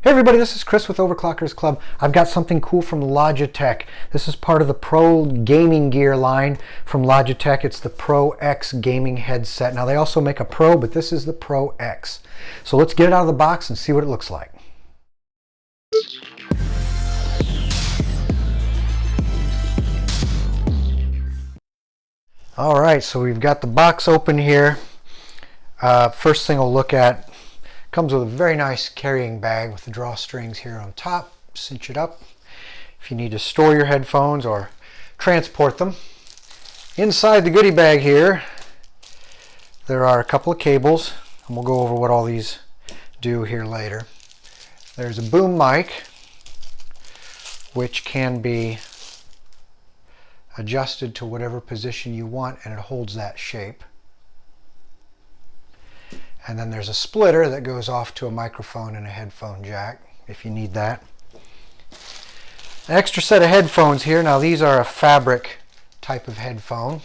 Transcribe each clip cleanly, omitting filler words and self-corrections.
Hey everybody, this is Chris with Overclockersclub. I've got something cool from Logitech. This is part of the Pro gaming gear line from Logitech. It's the Pro X gaming headset. Now they also make a Pro, but this is the Pro X. So let's get it out of the box and see what it looks like. All right, so we've got the box open here. First thing we'll look at, comes with a very nice carrying bag with the drawstrings here on top. Cinch it up if you need to store your headphones or transport them. Inside the goodie bag here, there are a couple of cables, and we'll go over what all these do here later. There's a boom mic, which can be adjusted to whatever position you want, and it holds that shape. And then there's a splitter that goes off to a microphone and a headphone jack if you need that. An extra set of headphones here. Now these are a fabric type of headphone.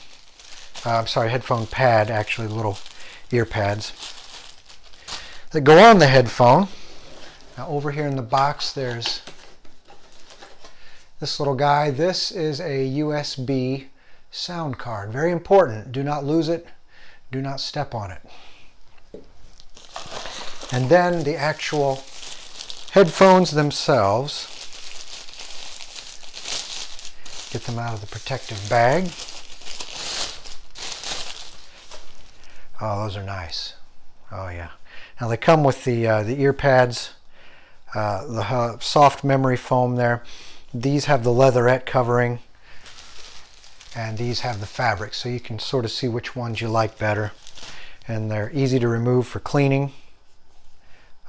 Headphone pad, actually, little ear pads that go on the headphone. Now over here in the box there's this little guy. This is a USB sound card. Very important. Do not lose it. Do not step on it. And then the actual headphones themselves. Get them out of the protective bag. Oh, those are nice. Oh yeah. Now they come with the ear pads, the soft memory foam there. These have the leatherette covering, and these have the fabric, so you can sort of see which ones you like better. And they're easy to remove for cleaning.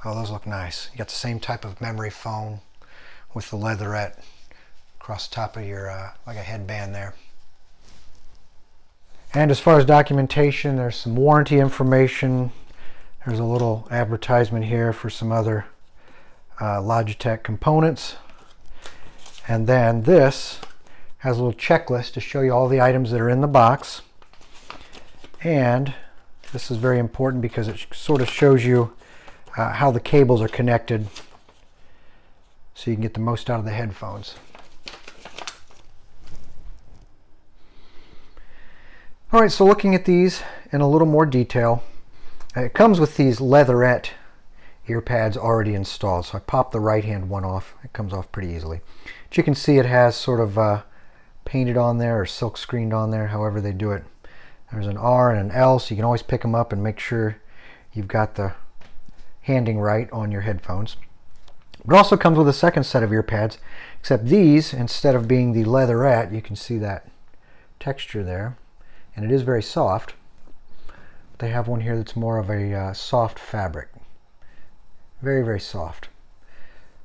Oh, those look nice. You got the same type of memory foam with the leatherette across the top of your, like a headband there. And as far as documentation, there's some warranty information. There's a little advertisement here for some other Logitech components. And then this has a little checklist to show you all the items that are in the box. And this is very important because it sort of shows you how the cables are connected so you can get the most out of the headphones. All right, so looking at these in a little more detail, it comes with these leatherette ear pads already installed. So I popped the right hand one off. It comes off pretty easily. But you can see it has sort of painted on there or silk screened on there, however they do it. There's an R and an L, so you can always pick them up and make sure you've got the handing right on your headphones. It also comes with a second set of ear pads, except these, instead of being the leatherette, you can see that texture there, and it is very soft. They have one here that's more of a soft fabric. Very, very soft.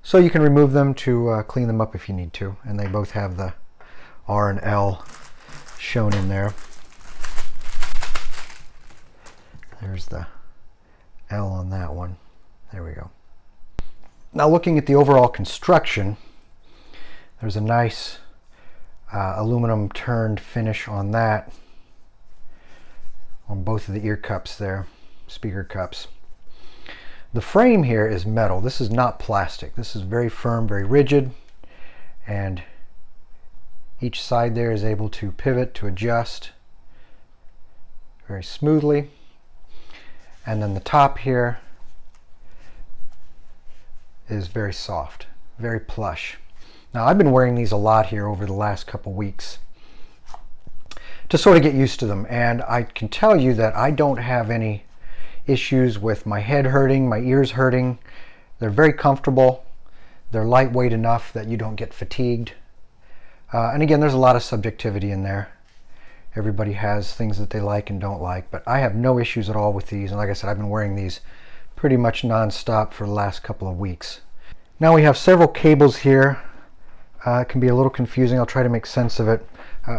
So you can remove them to clean them up if you need to, and they both have the R and L shown in there. There's the L on that one. There we go. Now looking at the overall construction, there's a nice aluminum turned finish on that, on both of the ear cups there, speaker cups. The frame here is metal. This is not plastic. This is very firm, very rigid, and each side there is able to pivot to adjust very smoothly. And then the top here is very soft, very plush. Now I've been wearing these a lot here over the last couple weeks to sort of get used to them, and I can tell you that I don't have any issues with my head hurting, my ears hurting. They're very comfortable. They're lightweight enough that you don't get fatigued. And again, there's a lot of subjectivity in there. Everybody has things that they like and don't like, but I have no issues at all with these. And like I said, I've been wearing these pretty much non-stop for the last couple of weeks. Now we have several cables here. It can be a little confusing. I'll try to make sense of it.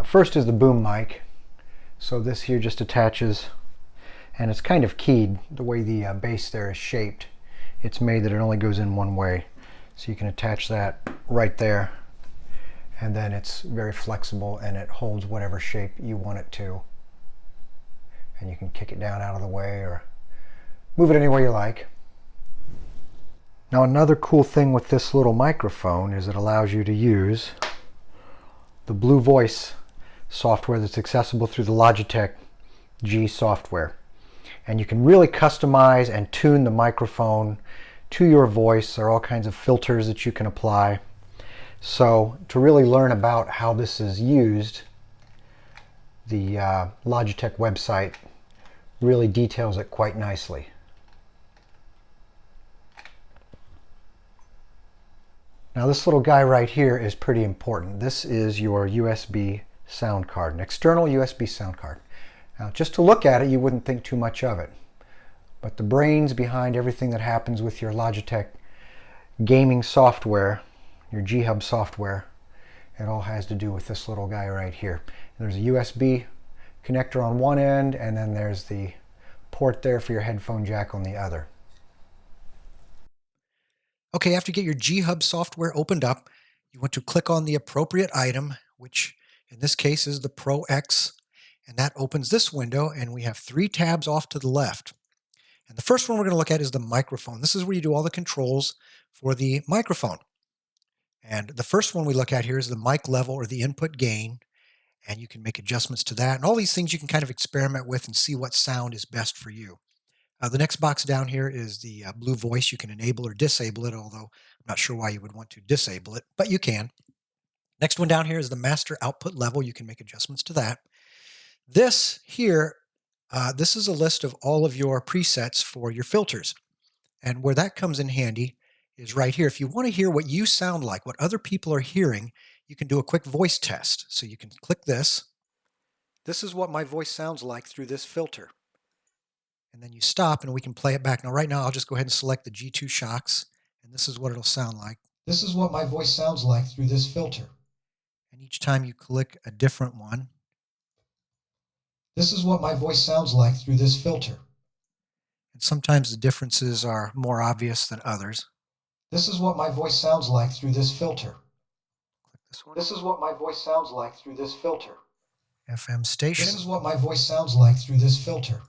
First is the boom mic. So this here just attaches, and it's kind of keyed the way the base there is shaped. It's made that it only goes in one way. So you can attach that right there, and then it's very flexible and it holds whatever shape you want it to. And you can kick it down out of the way or move it any way you like. Now another cool thing with this little microphone is it allows you to use the Blue Voice software that's accessible through the Logitech G software. And you can really customize and tune the microphone to your voice. There are all kinds of filters that you can apply. So to really learn about how this is used, the Logitech website really details it quite nicely. Now this little guy right here is pretty important. This is your USB sound card, an external USB sound card. Now just to look at it, you wouldn't think too much of it. But the brains behind everything that happens with your Logitech gaming software, your G-Hub software, it all has to do with this little guy right here. There's a USB connector on one end, and then there's the port there for your headphone jack on the other. Okay, after you get your G-Hub software opened up, you want to click on the appropriate item, which in this case is the Pro X, and that opens this window, and we have 3 tabs off to the left. And the first one we're going to look at is the microphone. This is where you do all the controls for the microphone. And the first one we look at here is the mic level or the input gain, and you can make adjustments to that. And all these things you can kind of experiment with and see what sound is best for you. The next box down here is the Blue Voice. You can enable or disable it, although I'm not sure why you would want to disable it, but you can. Next one down here is the master output level. You can make adjustments to that. This here, this is a list of all of your presets for your filters. And where that comes in handy is right here. If you want to hear what you sound like, what other people are hearing, you can do a quick voice test. So you can click this. This is what my voice sounds like through this filter. And then you stop and we can play it back. Now right now I'll just go ahead and select the G2 shocks, and this is what it'll sound like. This is what my voice sounds like through this filter. And each time you click a different one, this is what my voice sounds like through this filter. And sometimes the differences are more obvious than others. This is what my voice sounds like through this filter. Click this one. This is what my voice sounds like through this filter. FM station. This is what my voice sounds like through this filter.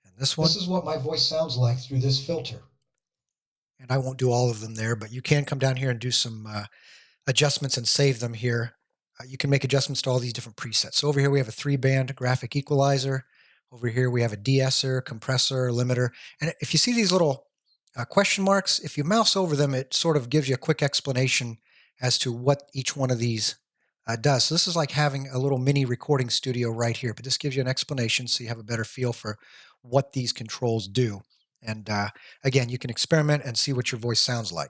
And this one. This is what my voice sounds like through this filter. And I won't do all of them there, but you can come down here and do some adjustments and save them here. You can make adjustments to all these different presets. So over here we have a 3-band graphic equalizer. Over here we have a de-esser, compressor, limiter. And if you see these little question marks, if you mouse over them, it sort of gives you a quick explanation as to what each one of these does. So this is like having a little mini recording studio right here, but this gives you an explanation so you have a better feel for what these controls do. And again, you can experiment and see what your voice sounds like.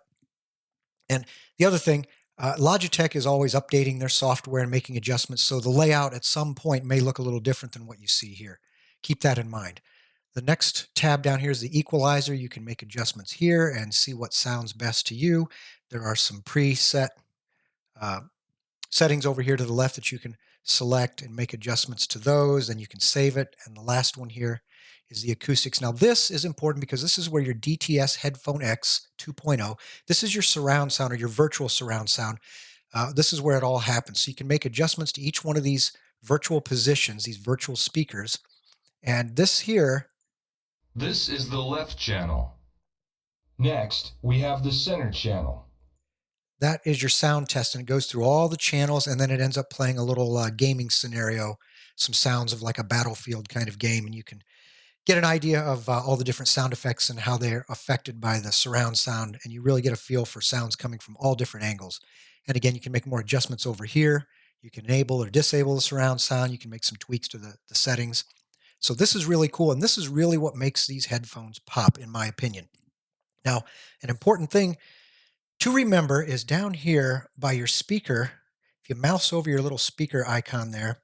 And the other thing, Logitech is always updating their software and making adjustments, so the layout at some point may look a little different than what you see here. Keep that in mind. The next tab down here is the equalizer. You can make adjustments here and see what sounds best to you. There are some preset settings over here to the left that you can select and make adjustments to those, and you can save it. And the last one here is the acoustics. Now this is important because this is where your DTS Headphone X 2.0, this is your surround sound or your virtual surround sound. This is where it all happens. So you can make adjustments to each one of these virtual positions, these virtual speakers. And this here. This is the left channel. Next, we have the center channel. That is your sound test, and it goes through all the channels, and then it ends up playing a little gaming scenario, some sounds of like a Battlefield kind of game, and you can get an idea of all the different sound effects and how they're affected by the surround sound, and you really get a feel for sounds coming from all different angles. And again, you can make more adjustments over here. You can enable or disable the surround sound. You can make some tweaks to the settings. So this is really cool, and this is really what makes these headphones pop, in my opinion. Now, an important thing to remember is down here by your speaker, if you mouse over your little speaker icon there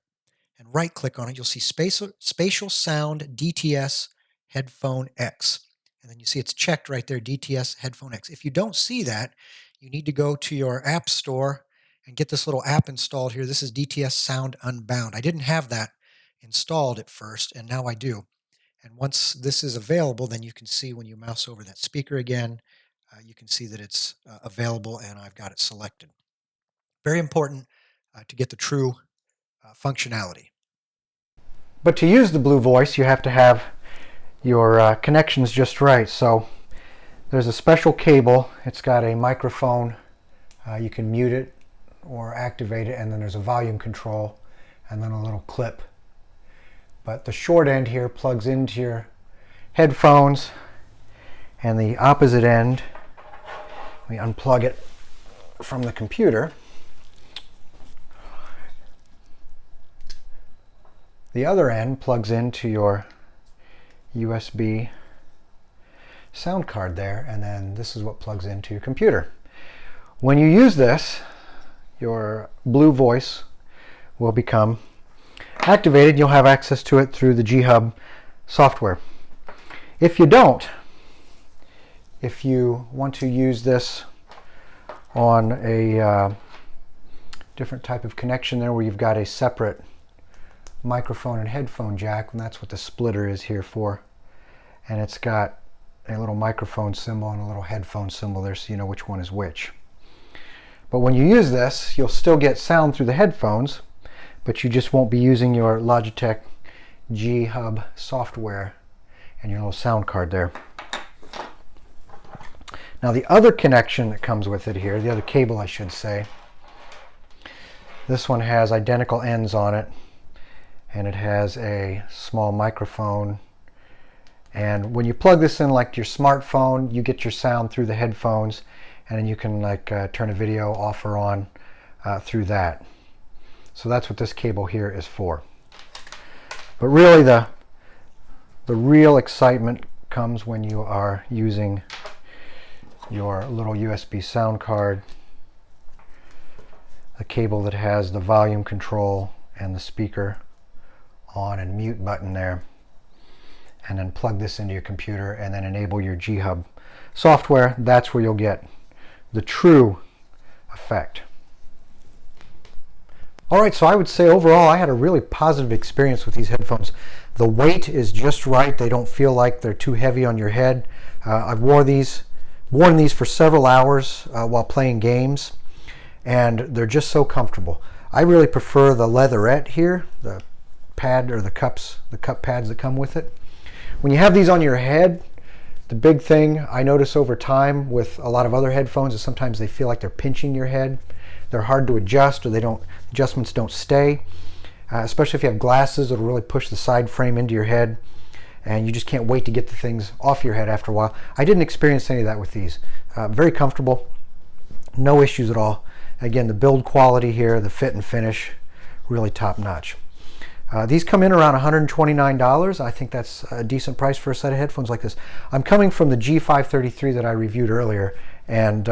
and right-click on it, you'll see Spatial Sound DTS Headphone X. And then you see it's checked right there, DTS Headphone X. If you don't see that, you need to go to your app store and get this little app installed here. This is DTS Sound Unbound. I didn't have that installed at first, and now I do. And once this is available, then you can see when you mouse over that speaker again, you can see that it's available and I've got it selected. Very important to get the true functionality. But to use the Blue Voice, you have to have your connections just right. So There's a special cable. It's got a microphone. You can mute it or activate it, and then there's a volume control and then a little clip. But the short end here plugs into your headphones, and the opposite end, we unplug it from the computer. The other end plugs into your USB sound card there, and then this is what plugs into your computer. When you use this, your Blue Voice will become activated. You'll have access to it through the G-Hub software. If you don't, if you want to use this on a different type of connection there where you've got a separate microphone and headphone jack, and that's what the splitter is here for. And it's got a little microphone symbol and a little headphone symbol there, so you know which one is which. But when you use this, you'll still get sound through the headphones, but you just won't be using your Logitech G-Hub software and your little sound card there. Now the other connection that comes with it here, the other cable I should say, this one has identical ends on it, and it has a small microphone. And when you plug this in like your smartphone, you get your sound through the headphones, and then you can like turn a video off or on through that. So that's what this cable here is for. But really the real excitement comes when you are using your little USB sound card, the cable that has the volume control and the speaker on and mute button there, and then plug this into your computer and then enable your G-Hub software. That's where you'll get the true effect. Alright, so I would say overall I had a really positive experience with these headphones. The weight is just right. They don't feel like they're too heavy on your head. I've worn these for several hours while playing games, and they're just so comfortable. I really prefer the leatherette here, the pad or the cup pads that come with it. When you have these on your head, the big thing I notice over time with a lot of other headphones is sometimes they feel like they're pinching your head. They're hard to adjust, or adjustments don't stay. Especially if you have glasses, it'll really push the side frame into your head, and you just can't wait to get the things off your head after a while. I didn't experience any of that with these. Very comfortable, no issues at all. Again, the build quality here, the fit and finish, really top notch. These come in around $129. I think that's a decent price for a set of headphones like this. I'm coming from the G533 that I reviewed earlier, and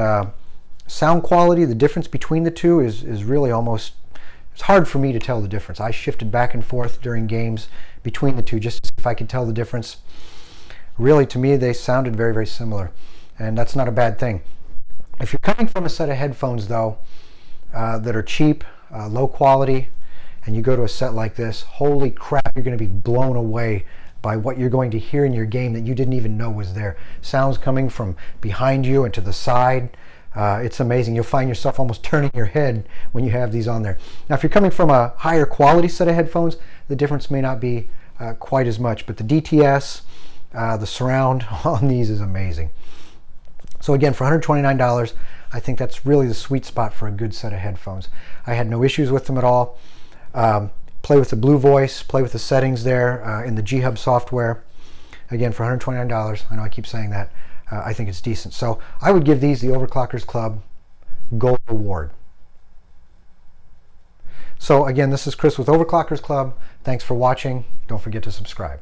sound quality, the difference between the two is really almost, it's hard for me to tell the difference. I shifted back and forth during games between the two just to see if I could tell the difference. Really, to me, they sounded very, very similar, and that's not a bad thing. If you're coming from a set of headphones, though, that are cheap, low quality, and you go to a set like this, holy crap, you're going to be blown away by what you're going to hear in your game that you didn't even know was there. Sounds coming from behind you and to the side. It's amazing. You'll find yourself almost turning your head when you have these on there. Now, if you're coming from a higher quality set of headphones, the difference may not be quite as much, but the DTS, the surround on these is amazing. So again, for $129, I think that's really the sweet spot for a good set of headphones. I had no issues with them at all. Play with the Blue Voice, play with the settings there in the G-Hub software. Again, for $129, I know I keep saying that, I think it's decent. So I would give these the Overclockers Club Gold Award. So again, this is Chris with Overclockers Club. Thanks for watching. Don't forget to subscribe.